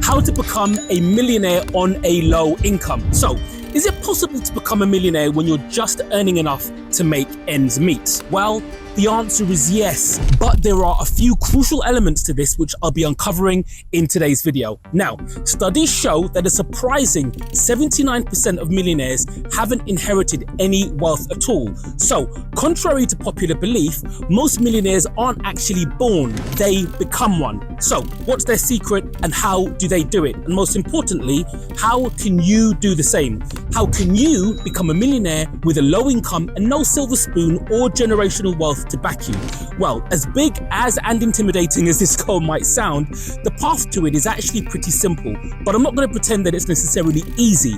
How to become a millionaire on a low income. So, is it possible to become a millionaire when you're just earning enough to make ends meet? Well, the answer is yes, but there are a few crucial elements to this which I'll be uncovering in today's video. Now, studies show that a surprising 79% of millionaires haven't inherited any wealth at all. So, contrary to popular belief, most millionaires aren't actually born, they become one. So, what's their secret and how do they do it? And most importantly, how can you do the same? How can you become a millionaire with a low income and no silver spoon or generational wealth to back you? Well, as big as and intimidating as this goal might sound, the path to it is actually pretty simple, but I'm not going to pretend that it's necessarily easy.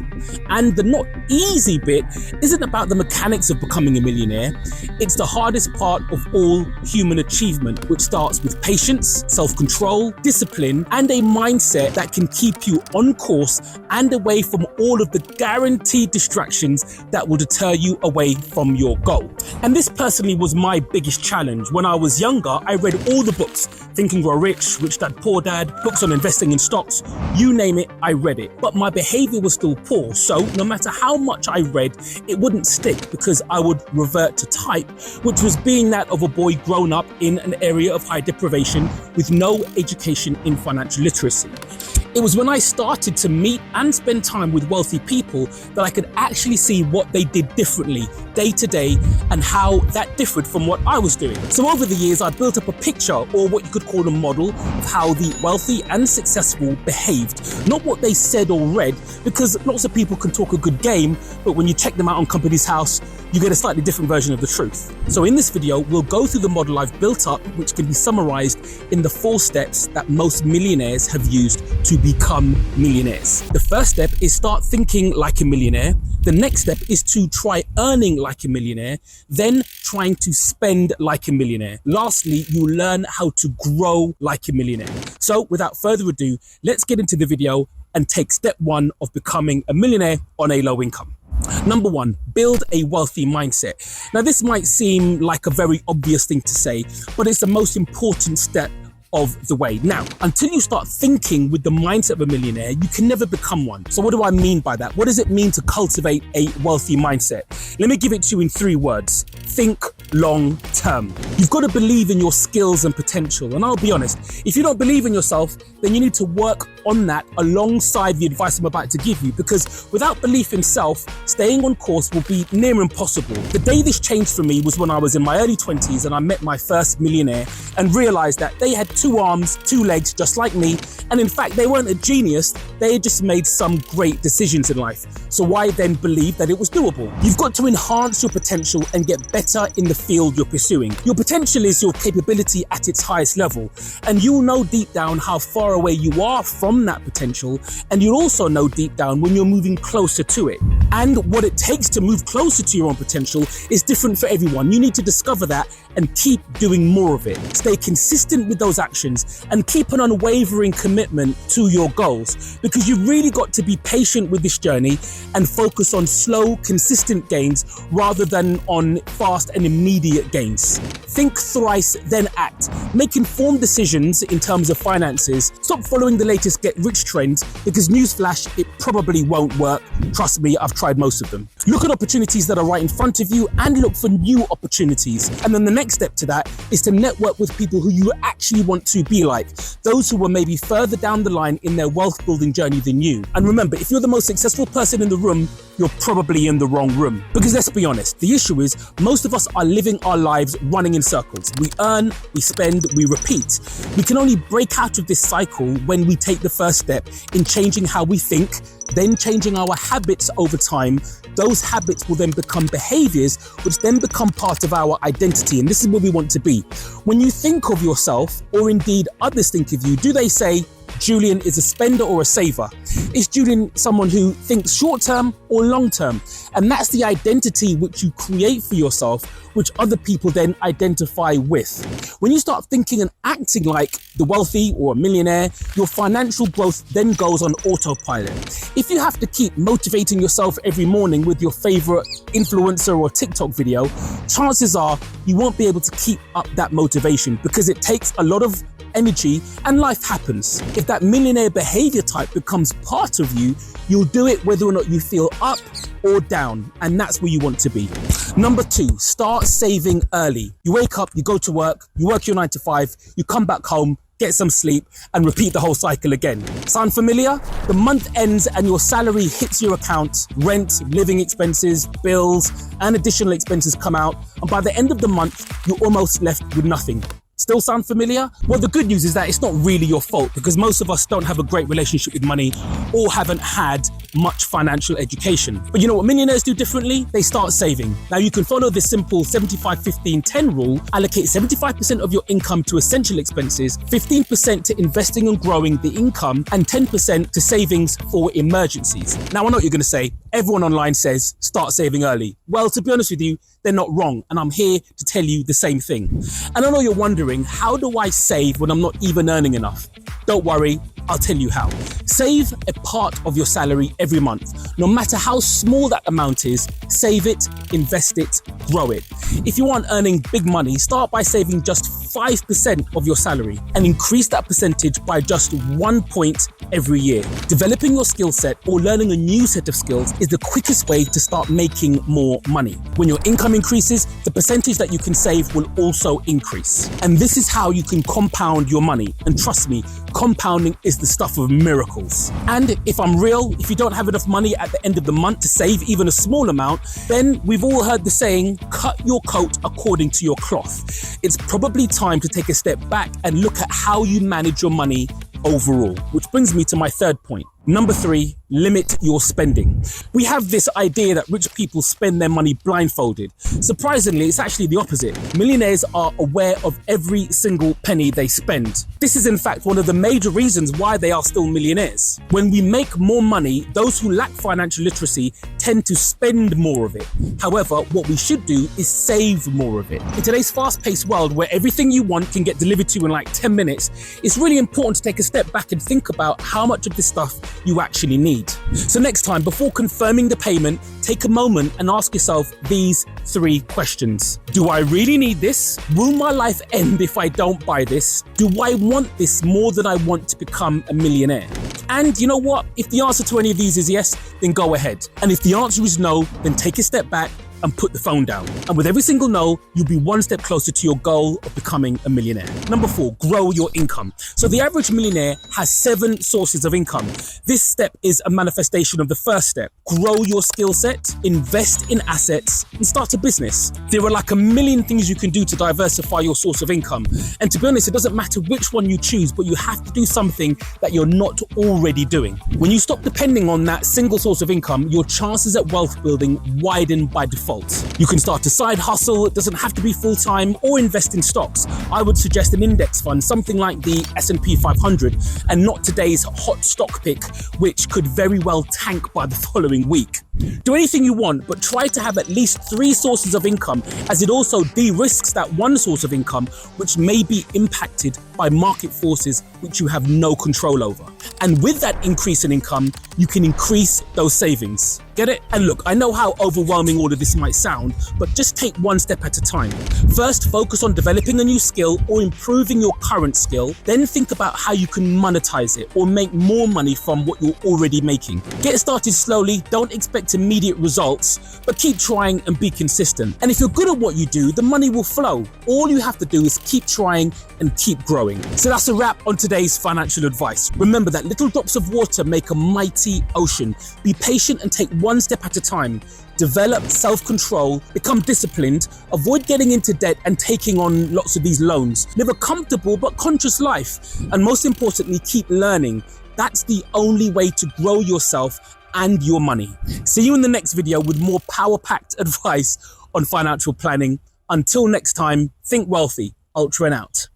And the not easy bit isn't about the mechanics of becoming a millionaire. It's the hardest part of all human achievement, which starts with patience, self-control, discipline, and a mindset that can keep you on course and away from all of the guaranteed distractions that will deter you away from your goal. And this personally was my biggest challenge. When I was younger, I read all the books, Think and Grow Rich, Rich Dad, Poor Dad, books on investing in stocks, you name it, I read it. But my behavior was still poor, so no matter how much I read, it wouldn't stick because I would revert to type, which was being that of a boy grown up in an area of high deprivation with no education in financial literacy. It was when I started to meet and spend time with wealthy people that I could actually see what they did differently day to day and how that differed from what I was doing. So over the years, I built up a picture, or what you could call a model, of how the wealthy and successful behaved. Not what they said or read, because lots of people can talk a good game, but when you check them out on Companies House, you get a slightly different version of the truth. So in this video, we'll go through the model I've built up, which can be summarized in the 4 steps that most millionaires have used to become millionaires. The first step is start thinking like a millionaire. The next step is to try earning like a millionaire, then trying to spend like a millionaire. Lastly, you learn how to grow like a millionaire. So without further ado, let's get into the video and take step 1 of becoming a millionaire on a low income. Number 1, build a wealthy mindset. Now, this might seem like a very obvious thing to say, but it's the most important step of the way. Now, until you start thinking with the mindset of a millionaire, you can never become one. So what do I mean by that? What does it mean to cultivate a wealthy mindset? Let me give it to you in 3 words. Think long term. You've got to believe in your skills and potential. And I'll be honest, if you don't believe in yourself, then you need to work on that alongside the advice I'm about to give you, because without belief in self, staying on course will be near impossible. The day this changed for me was when I was in my early 20s and I met my first millionaire and realized that they had 2 arms, 2 legs, just like me. And in fact, they weren't a genius. They had just made some great decisions in life. So why then believe that it was doable? You've got to enhance your potential and get better in the field you're pursuing. Your potential is your capability at its highest level. And you'll know deep down how far away you are from that potential. And you'll also know deep down when you're moving closer to it. And what it takes to move closer to your own potential is different for everyone. You need to discover that and keep doing more of it. Stay consistent with those actions and keep an unwavering commitment to your goals, because you've really got to be patient with this journey and focus on slow, consistent gains rather than on fast and immediate gains. Think thrice, then act. Make informed decisions in terms of finances. Stop following the latest get-rich trends, because newsflash, it probably won't work. Trust me, I've tried most of them. Look at opportunities that are right in front of you and look for new opportunities. And then the next step to that is to network with people who you actually want to be like, those who were maybe further down the line in their wealth building journey than you. And remember, if you're the most successful person in the room, you're probably in the wrong room. Because let's be honest, the issue is most of us are living our lives running in circles. We earn, we spend, we repeat. We can only break out of this cycle when we take the first step in changing how we think, then changing our habits over time. Those habits will then become behaviors, which then become part of our identity. And this is where we want to be. When you think of yourself, or indeed others think of you, do they say, Julian is a spender or a saver? Is Julian someone who thinks short term or long term? And that's the identity which you create for yourself, which other people then identify with. When you start thinking and acting like the wealthy or a millionaire, your financial growth then goes on autopilot. If you have to keep motivating yourself every morning with your favorite influencer or TikTok video, chances are you won't be able to keep up that motivation, because it takes a lot of energy and life happens. If that millionaire behavior type becomes part of you, you'll do it whether or not you feel up or down, and that's where you want to be. Number 2, start saving early. You wake up, you go to work, you work your 9 to 5, you come back home, get some sleep, and repeat the whole cycle again. Sound familiar? The month ends and your salary hits your account, rent, living expenses, bills, and additional expenses come out, and by the end of the month, you're almost left with nothing. Still sound familiar? Well, the good news is that it's not really your fault, because most of us don't have a great relationship with money or haven't had much financial education. But you know what millionaires do differently? They start saving. Now you can follow this simple 75-15-10 rule. Allocate 75% of your income to essential expenses, 15% to investing and growing the income, and 10% to savings for emergencies. Now I know what you're going to say. Everyone online says start saving early. Well, to be honest with you, they're not wrong, and I'm here to tell you the same thing. And I know you're wondering, how do I save when I'm not even earning enough? Don't worry, I'll tell you how. Save a part of your salary every month. No matter how small that amount is, save it, invest it, grow it. If you aren't earning big money, start by saving just 5% of your salary and increase that percentage by just 1 point every year. Developing your skill set or learning a new set of skills is the quickest way to start making more money. When your income increases, the percentage that you can save will also increase. And this is how you can compound your money. And trust me, compounding is the stuff of miracles. And if I'm real, if you don't have enough money at the end of the month to save even a small amount, then we've all heard the saying, cut your coat according to your cloth. It's probably time to take a step back and look at how you manage your money overall, which brings me to my third point. Number 3, limit your spending. We have this idea that rich people spend their money blindfolded. Surprisingly, it's actually the opposite. Millionaires are aware of every single penny they spend. This is in fact one of the major reasons why they are still millionaires. When we make more money, those who lack financial literacy tend to spend more of it. However, what we should do is save more of it. In today's fast-paced world where everything you want can get delivered to you in like 10 minutes, it's really important to take a step back and think about how much of this stuff you actually need. So next time, before confirming the payment, take a moment and ask yourself these 3 questions. Do I really need this? Will my life end if I don't buy this? Do I want this more than I want to become a millionaire? And you know what? If the answer to any of these is yes, then go ahead. And if the answer is no, then take a step back and put the phone down. And with every single no, you'll be 1 step closer to your goal of becoming a millionaire. Number 4, grow your income. So the average millionaire has 7 sources of income. This step is a manifestation of the first step. Grow your skill set, invest in assets, and start a business. There are like a million things you can do to diversify your source of income. And to be honest, it doesn't matter which one you choose, but you have to do something that you're not already doing. When you stop depending on that single source of income, your chances at wealth building widen by default. You can start a side hustle. It doesn't have to be full-time, or invest in stocks. I would suggest an index fund, something like the S&P 500, and not today's hot stock pick, which could very well tank by the following week. Do anything you want, but try to have at least 3 sources of income, as it also de-risks that one source of income, which may be impacted by market forces which you have no control over. And with that increase in income, you can increase those savings. Get it? And look, I know how overwhelming all of this might sound, but just take 1 step at a time. First, focus on developing a new skill or improving your current skill. Then think about how you can monetize it or make more money from what you're already making. Get started slowly, don't expect immediate results, but keep trying and be consistent. And if you're good at what you do, the money will flow. All you have to do is keep trying and keep growing. So that's a wrap on today's financial advice. Remember that little drops of water make a mighty ocean. Be patient and take 1 step at a time. Develop self-control, become disciplined, avoid getting into debt and taking on lots of these loans. Live a comfortable but conscious life. And most importantly, keep learning. That's the only way to grow yourself and your money. See you in the next video with more power-packed advice on financial planning. Until next time, think wealthy. Ultra and out.